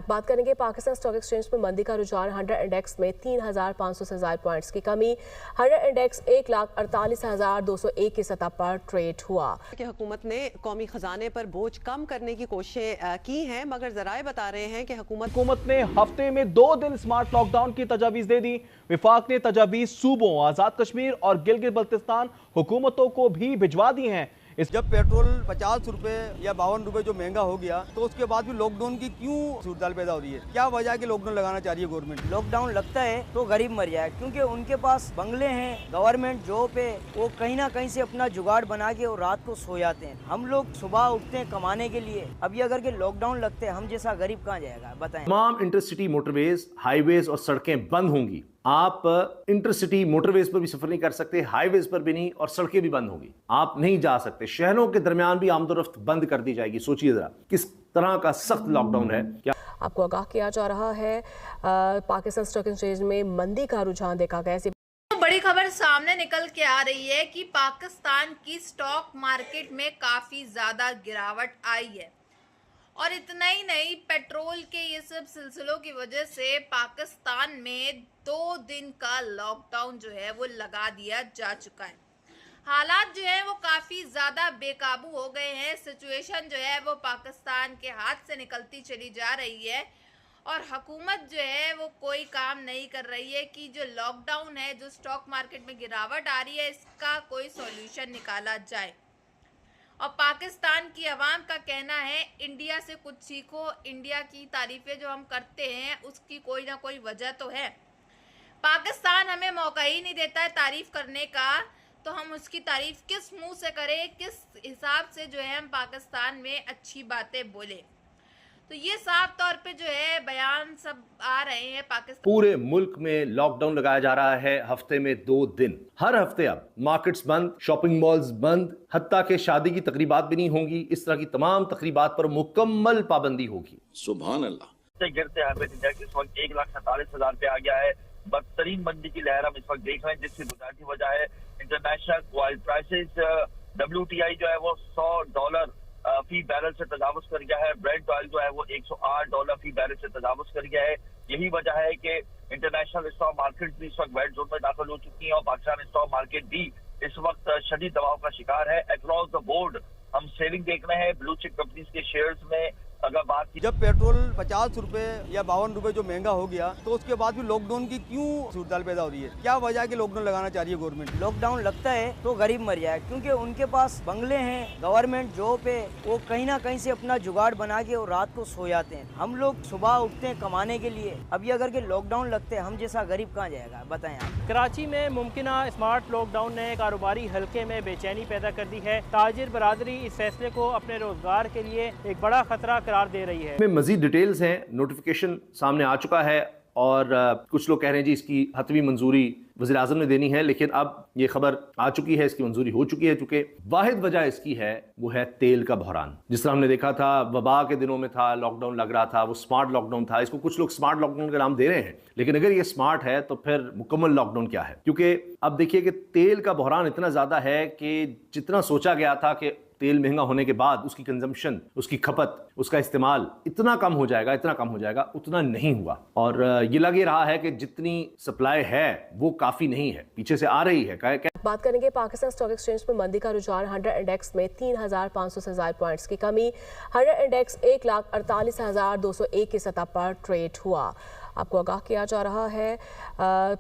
बात करेंगे Pakistan stock exchange में मंदी का रुझान 100 इंडेक्स में 3,500 से ज्यादा पॉइंट्स की कमी। 100 इंडेक्स 1,48,201 की सतह पर ट्रेड हुआ। कि हुकूमत ने कौमी खजाने पर बोझ कम करने की कोशिशें की हैं, मगर जराए बता रहे हैं कि हुकूमत ने हफ्ते में 2 दिन स्मार्ट लॉकडाउन की तजावीज दे दी। विफाक ने तजावीज सूबों आजाद कश्मीर और गिलगित बल्तिस्तान हुकूमतों को भी भिजवा दी हैं। जब पेट्रोल 50 रुपए या 52 रुपए जो महंगा हो गया, तो उसके बाद भी लॉकडाउन की क्यों सूरत पैदा हो रही है? क्या वजह है कि लॉकडाउन लगाना चाह रही है गवर्नमेंट? लॉकडाउन लगता है तो गरीब मर जाए, क्योंकि उनके पास बंगले हैं, गवर्नमेंट जॉब है, वो कहीं ना कहीं से अपना जुगाड़ बना के और रात को सो जाते हैं। हम लोग सुबह उठते हैं कमाने के लिए। अभी अगर के लॉकडाउन लगते हैं, हम जैसा गरीब कहाँ जाएगा बताएं। तमाम इंटरसिटी मोटरवेज, हाईवेज और सड़कें बंद होंगी। आप इंटरसिटी मोटरवेज पर भी सफर नहीं कर सकते, हाईवेज पर भी नहीं, और सड़कें भी बंद होंगी। आप नहीं जा सकते। शहरों के दरमियान भी आमदोरफ्त बंद कर दी जाएगी। सोचिए जरा किस तरह का सख्त लॉकडाउन है। क्या आपको आगाह किया जा रहा है पाकिस्तान स्टॉक एक्सचेंज में मंदी का रुझान देखा गया। बड़ी खबर सामने निकल के आ रही है कि पाकिस्तान की स्टॉक मार्केट में काफी ज्यादा गिरावट आई है, और इतना ही नहीं, पेट्रोल के ये सब सिलसिलों की वजह से पाकिस्तान में 2 दिन का लॉकडाउन जो है वो लगा दिया जा चुका है। हालात जो है वो काफ़ी ज़्यादा बेकाबू हो गए हैं। सिचुएशन जो है वो पाकिस्तान के हाथ से निकलती चली जा रही है, और हुकूमत जो है वो कोई काम नहीं कर रही है कि जो लॉकडाउन है, जो स्टॉक मार्केट में गिरावट आ रही है, इसका कोई सॉल्यूशन निकाला जाए। और पाकिस्तान की आवाम का कहना है इंडिया से कुछ सीखो, इंडिया की तारीफें जो हम करते हैं उसकी कोई ना कोई वजह तो है। पाकिस्तान हमें मौका ही नहीं देता है तारीफ करने का, तो हम उसकी तारीफ किस मुंह से करें, किस हिसाब से जो है हम पाकिस्तान में अच्छी बातें बोले। तो ये साफ तौर पे जो है बयान सब आ रहे हैं पाकिस्तान। पूरे मुल्क में लॉकडाउन लगाया जा रहा है हफ्ते में 2 दिन। हर हफ्ते अब मार्केट्स बंद, शॉपिंग मॉल्स बंद, हत्ता के शादी की तकरीबात भी नहीं होंगी। इस तरह की तमाम तकरीबात पर मुकम्मल पाबंदी होगी। सुभान अल्लाह। गिरते हमें इस वक्त 1,47,000 पे आ गया है। बदतरीन मंदी की लहर हम इस वक्त देख रहे हैं, जिसकी बुनियादी वजह है इंटरनेशनल ऑयल प्राइसेस। WTI जो है वो $100 फी बैरल से तजावुज कर गया है। ब्रेंट ऑयल जो है वो $108 फी बैरल से तजावुज कर गया है। यही वजह है कि इंटरनेशनल स्टॉक मार्केट भी इस वक्त रेड जोन में दाखिल हो चुकी है, और पाकिस्तान स्टॉक मार्केट भी इस वक्त शदीद दबाव का शिकार है। अक्रॉस द बोर्ड हम सेलिंग देख रहे हैं ब्लू चिप कंपनीज के शेयर्स में। अगर बात की जब पेट्रोल 50 रुपए या 52 रुपए जो महंगा हो गया, तो उसके बाद भी लॉकडाउन की क्यों सूरत पैदा हो रही है? क्या वजह है कि लॉकडाउन लगाना चाह रही है गवर्नमेंट? लॉकडाउन लगता है तो गरीब मर जाए, क्योंकि उनके पास बंगले हैं, गवर्नमेंट जॉब है, वो कहीं ना कहीं से अपना जुगाड़ बना के और रात को सो जाते हैं। हम लोग सुबह उठते हैं कमाने के लिए। अभी अगर के लॉकडाउन लगते हैं, हम जैसा गरीब कहाँ जाएगा बताएं आप। कराची में मुमकिन स्मार्ट लॉकडाउन ने कारोबारी हल्के में बेचैनी पैदा कर दी है। ताजिर बरादरी इस फैसले को अपने रोजगार के लिए एक बड़ा खतरा करार दे रही है। मजीद डिटेल्स हैं, नोटिफिकेशन सामने आ चुका है, और कुछ लोग कह रहे हैं जी इसकी हतमी मंजूरी वज़ीर आज़म ने देनी है, लेकिन अब ये खबर आ चुकी है, इसकी मंजूरी हो चुकी है। चूंकि वाहिद वजह इसकी है वो है तेल का बहरान। जिस तरह हमने देखा था वबा के दिनों में था, लॉकडाउन लग रहा था, वो स्मार्ट लॉकडाउन था। इसको कुछ लोग स्मार्ट लॉकडाउन का नाम दे रहे हैं, लेकिन अगर ये स्मार्ट है तो फिर मुकम्मल लॉकडाउन क्या है? क्योंकि अब देखिए कि तेल का बहरान इतना ज़्यादा है कि जितना सोचा गया था कि तेल महंगा होने के बाद उसकी कंजम्पशन, उसकी खपत, उसका इस्तेमाल इतना कम हो जाएगा, इतना कम हो जाएगा, उतना नहीं हुआ। और ये लग ही रहा है कि जितनी सप्लाई है वो काफ़ी नहीं है, पीछे से आ रही है। बात करेंगे पाकिस्तान स्टॉक एक्सचेंज में मंदी का रुझान 100 इंडेक्स में 3,500 से ज्यादा पॉइंट्स की कमी। 100 इंडेक्स 1,48,201 की सतह पर ट्रेड हुआ। आपको आगाह किया जा रहा है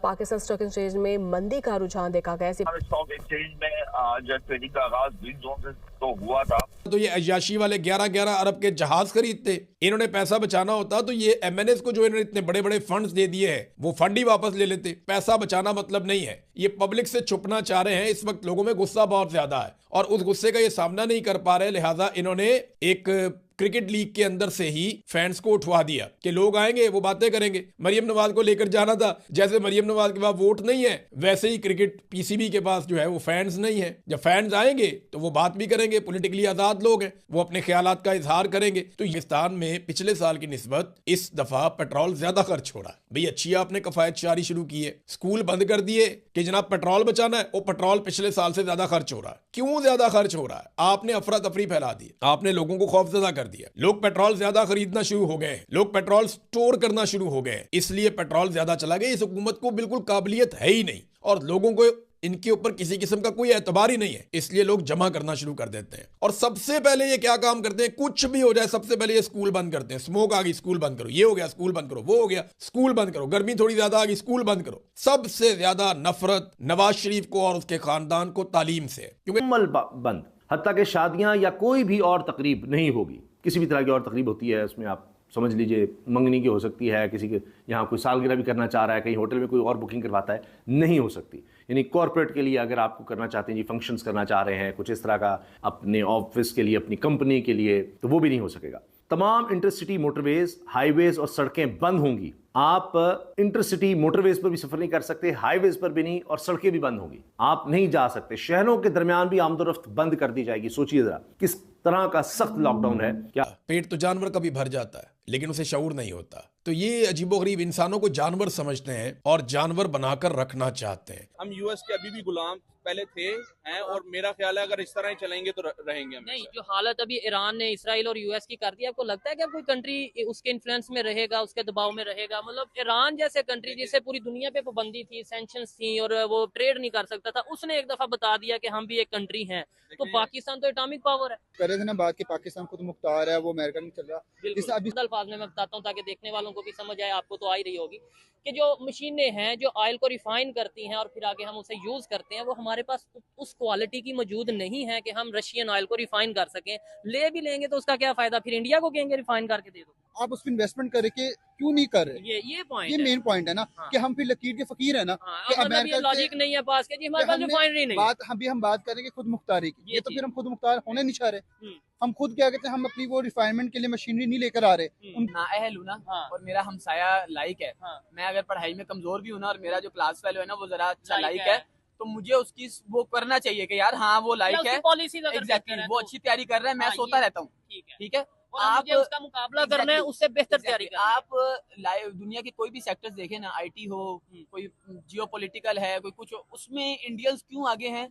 पाकिस्तान स्टॉक एक्सचेंज में मंदी का रुझान देखा गया। स्टॉक एक्सचेंज में आज ट्रेडिंग का आगाज ग्रीन जोन से तो हुआ था। तो ये अय्याशी वाले 11-11 अरब के जहाज खरीदते, इन्होंने पैसा बचाना होता तो ये MNS को जो इन्होंने इतने बड़े बड़े फंड्स दे दिए हैं वो फंड ही वापस ले लेते। पैसा बचाना मतलब नहीं है, ये पब्लिक से छुपना चाह रहे हैं। इस वक्त लोगों में गुस्सा बहुत ज्यादा है और उस गुस्से का ये सामना नहीं कर पा रहे, लिहाजा इन्होंने एक क्रिकेट लीग के अंदर से ही फैंस को उठवा दिया कि लोग आएंगे वो बातें करेंगे। मरियम नवाज को लेकर जाना था, जैसे मरियम नवाज के पास वोट नहीं है वैसे ही क्रिकेट PCB के पास जो है वो फैंस नहीं है। जब फैंस आएंगे तो वो बात भी करेंगे, पॉलिटिकली आजाद लोग हैं, वो अपने ख्यालात का इजहार करेंगे। तो पाकिस्तान में पिछले साल की निस्बत इस दफा पेट्रोल ज्यादा खर्च हो रहा है। भाई अच्छी आपने कफायत जारी शुरू की है, स्कूल बंद कर दिए कि जनाब पेट्रोल बचाना है, वो पेट्रोल पिछले साल से ज्यादा खर्च हो रहा है। क्यों ज्यादा खर्च हो रहा है? आपने अफरा तफरी फैला दी, आपने लोगों को खौफजदा कर दिया। लोग पेट्रोल ज्यादा खरीदना शुरू हो गए, लोग पेट्रोल स्टोर करना शुरू हो गए, इसलिए पेट्रोल ज्यादा चला गया। इस हुकूमत को बिल्कुल काबिलियत है ही नहीं और लोगों को इनके ऊपर किसी किस्म का कोई एतबार ही नहीं है, इसलिए लोग जमा करना शुरू कर देते हैं। और सबसे पहले ये क्या काम करते हैं, कुछ भी हो जाए सबसे पहले ये स्कूल बंद करते हैं। स्मोक आ गई, स्कूल बंद करो, ये हो गया, स्कूल बंद करो, वो हो गया, स्कूल बंद करो, गर्मी थोड़ी ज्यादा आ गई, स्कूल बंद करो। सबसे ज्यादा नफरत नवाज शरीफ को और उसके खानदान को तालीम से, क्योंकि मुकम्मल बंद, हत्ता कि शादियां या कोई भी और तकरीब नहीं होगी। किसी भी तरह की और तकरीब होती है उसमें आप समझ लीजिए मंगनी की हो सकती है, किसी के यहाँ कोई सालगिरह भी करना चाह रहा है, कहीं होटल में कोई और बुकिंग करवाता है, नहीं हो सकती। यानी कॉर्पोरेट के लिए अगर आपको करना चाहते हैं जी, फंक्शंस करना चाह रहे हैं कुछ इस तरह का अपने ऑफिस के लिए, अपनी कंपनी के लिए, तो वो भी नहीं हो सकेगा। तमाम इंटरसिटी मोटरवेज, हाईवेज और सड़कें बंद होंगी। आप इंटरसिटी मोटरवेज पर भी सफर नहीं कर सकते, हाईवेज पर भी नहीं, और सड़कें भी बंद होंगी, आप नहीं जा सकते। शहरों के दरमियान भी आमदोरफ्त बंद कर दी जाएगी। सोचिए जरा किस तरह का सख्त लॉकडाउन है। क्या पेट तो जानवर का भी भर जाता है लेकिन उसे शऊर नहीं होता। तो ये अजीबोगरीब इंसानों को जानवर समझते हैं और जानवर बनाकर रखना चाहते हैं। हम यूएस के अभी भी गुलाम पहले थे हैं, और मेरा ख्याल है अगर इस तरह ही चलेंगे तो रहेंगे हम। नहीं, जो हालत अभी ईरान ने इसराइल और यूएस की कर दी, आपको लगता है कि अब कोई कंट्री उसके इन्फ्लुएंस में रहेगा, उसके दबाव में रहेगा? मतलब ईरान जैसे कंट्री जिससे पूरी दुनिया पे पाबंदी थी, सैंक्शंस थी और वो ट्रेड नहीं कर सकता था, उसने एक दफा बता दिया कि हम भी एक कंट्री हैं। तो पाकिस्तान तो एटॉमिक पावर है। कर रहे थे ना बात कि पाकिस्तान खुद मुख्तार है, वो अमेरिका नहीं चल रहा। बिल्कुल अभी अल्फाज में मैं बताता हूँ ताकि देखने वालों को भी समझ आए, आपको तो आ ही रही होगी कि जो मशीनें हैं जो ऑयल को रिफाइन करती हैं और फिर आगे हम उसे यूज करते हैं, वो हमारे पास उस क्वालिटी की मौजूद नहीं है कि हम रशियन ऑयल को रिफाइन कर सकें। ले भी लेंगे तो उसका क्या फायदा, फिर इंडिया को कहेंगे रिफाइन करके दे दो। आप उस पर इन्वेस्टमेंट करके क्यों नहीं कर रहे? ये पॉइंट, ये मेन पॉइंट है ना। हाँ। कि हम फिर लकीर के फकीर है ना। हाँ, कि मतलब लॉजिक नहीं है पास के जी, हमारे पास रिफाइनरी नहीं। बात हम बात करेंगे खुद मुख्तारी की, ये तो फिर हम खुद मुख्तार होने नहीं चाह रहे। हम खुद क्या कहते हैं, हम अपनी वो रिफाइनमेंट के लिए मशीनरी नहीं लेकर आ रहे। नाअहल हूं ना। हाँ। और मेरा हमसाया लाइक है। हाँ। मैं अगर पढ़ाई में कमजोर भी हूँ ना और मेरा जो क्लास फेलो है ना वो जरा अच्छा लाइक है, तो मुझे उसकी वो करना चाहिए कि यार हाँ वो लाइक है, एग्जैक्टली वो अच्छी तैयारी कर रहा है, मैं सोता रहता हूँ, ठीक है, आप उसका मुकाबला करना है, उससे बेहतर तैयारी करना है। आप दुनिया के कोई भी सेक्टर्स देखें ना, आईटी हो, कोई जियोपॉलिटिकल है, कोई कुछ हो, उसमें इंडियंस क्यों आगे हैं?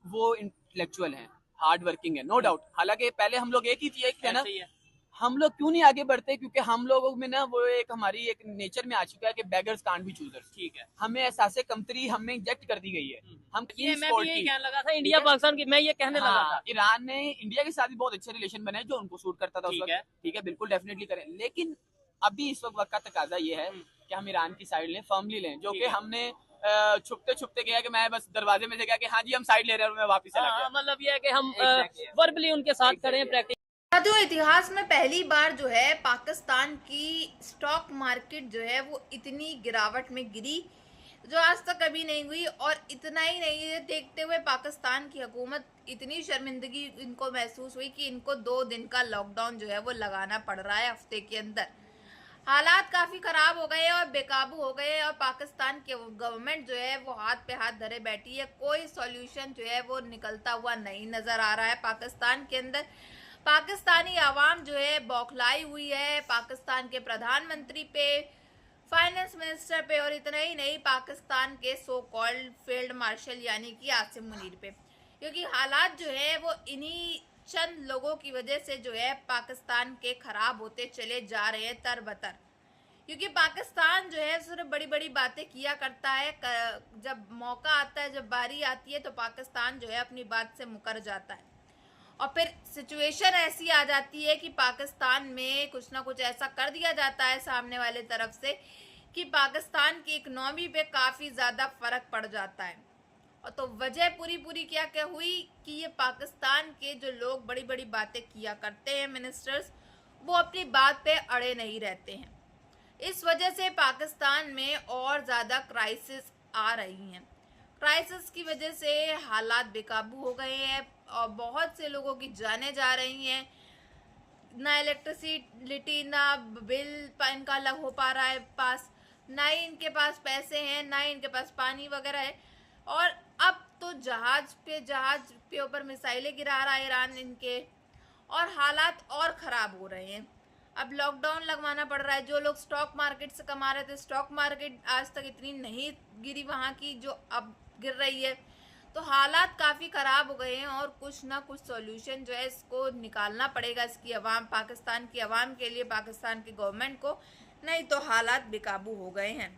वो इंटेलेक्चुअल हैं, हार्ड वर्किंग है, नो डाउट। हालांकि पहले हम लोग एक ही थे ना, हम लोग क्यों नहीं आगे बढ़ते? क्योंकि हम लोगों में ना वो एक हमारी एक नेचर में आ चुका है कि बेगर्स कांट बी चूजर्स। ठीक है, हमें एहसास कमतरी हमें इंजेक्ट कर दी गई है। हम ये मैं भी यही कहने लगा था, इंडिया पाकिस्तान की मैं ये कहने लगा था। ईरान ने इंडिया के साथ भी बहुत अच्छे रिलेशन बनाए जो उनको सूट करता था उस वक्त। ठीक है, बिल्कुल डेफिनेटली करें, लेकिन अभी इस वक्त का तकाजा ये है कि हम ईरान की साइड लें, फर्मली लें, जो कि हमने छुपते छुपते गया कि मैं बस दरवाजे में से गया कि हाँ जी हम साइड ले रहे हैं और मैं वापस चला गया। मतलब ये है कि हम वर्बली उनके साथ करें प्रैक्टिस। साथियों, इतिहास में पहली बार जो है पाकिस्तान की स्टॉक मार्केट जो है वो इतनी गिरावट में गिरी जो आज तक कभी नहीं हुई। और इतना ही नहीं, देखते हुए पाकिस्तान की हुकूमत इतनी शर्मिंदगी इनको महसूस हुई कि इनको 2 दिन का लॉकडाउन जो है वो लगाना पड़ रहा है हफ्ते के अंदर। हालात काफ़ी ख़राब हो गए और बेकाबू हो गए और पाकिस्तान के गवर्नमेंट जो है वो हाथ पे हाथ धरे बैठी है। कोई सॉल्यूशन जो है वो निकलता हुआ नहीं नज़र आ रहा है पाकिस्तान के अंदर। पाकिस्तानी आवाम जो है बौखलाई हुई है पाकिस्तान के प्रधानमंत्री पे, फाइनेंस मिनिस्टर पे, और इतना ही नहीं पाकिस्तान के सो कॉल्ड फील्ड मार्शल यानी कि आसिम मुनीर पे, क्योंकि हालात जो है वो इन्हीं चंद लोगों की वजह से जो है पाकिस्तान के ख़राब होते चले जा रहे हैं तरबतर। क्योंकि पाकिस्तान जो है सिर्फ बड़ी बड़ी बातें किया करता है, जब मौका आता है, जब बारी आती है तो पाकिस्तान जो है अपनी बात से मुकर जाता है और फिर सिचुएशन ऐसी आ जाती है कि पाकिस्तान में कुछ ना कुछ ऐसा कर दिया जाता है सामने वाले तरफ से कि पाकिस्तान की इकनॉमी पे काफ़ी ज़्यादा फ़र्क पड़ जाता है। और तो वजह पूरी क्या क्या हुई कि ये पाकिस्तान के जो लोग बड़ी बड़ी बातें किया करते हैं मिनिस्टर्स, वो अपनी बात पे अड़े नहीं रहते हैं। इस वजह से पाकिस्तान में और ज़्यादा क्राइसिस आ रही हैं। क्राइसिस की वजह से हालात बेकाबू हो गए हैं और बहुत से लोगों की जानें जा रही हैं। ना इलेक्ट्रिसिटी ना बिल इनका लग हो पा रहा है पास, ना ही इनके पास पैसे हैं, ना ही इनके पास पानी वगैरह है। और अब तो जहाज पे ऊपर मिसाइलें गिरा रहा है ईरान इनके, और हालात और ख़राब हो रहे हैं। अब लॉकडाउन लगवाना पड़ रहा है। जो लोग स्टॉक मार्केट से कमा रहे थे, स्टॉक मार्केट आज तक इतनी नहीं गिरी वहाँ की जो अब गिर रही है। तो हालात काफ़ी ख़राब हो गए हैं और कुछ ना कुछ सॉल्यूशन जो है इसको निकालना पड़ेगा इसकी अवाम, पाकिस्तान की अवाम के लिए, पाकिस्तान की गवर्नमेंट को, नहीं तो हालात बेकाबू हो गए हैं।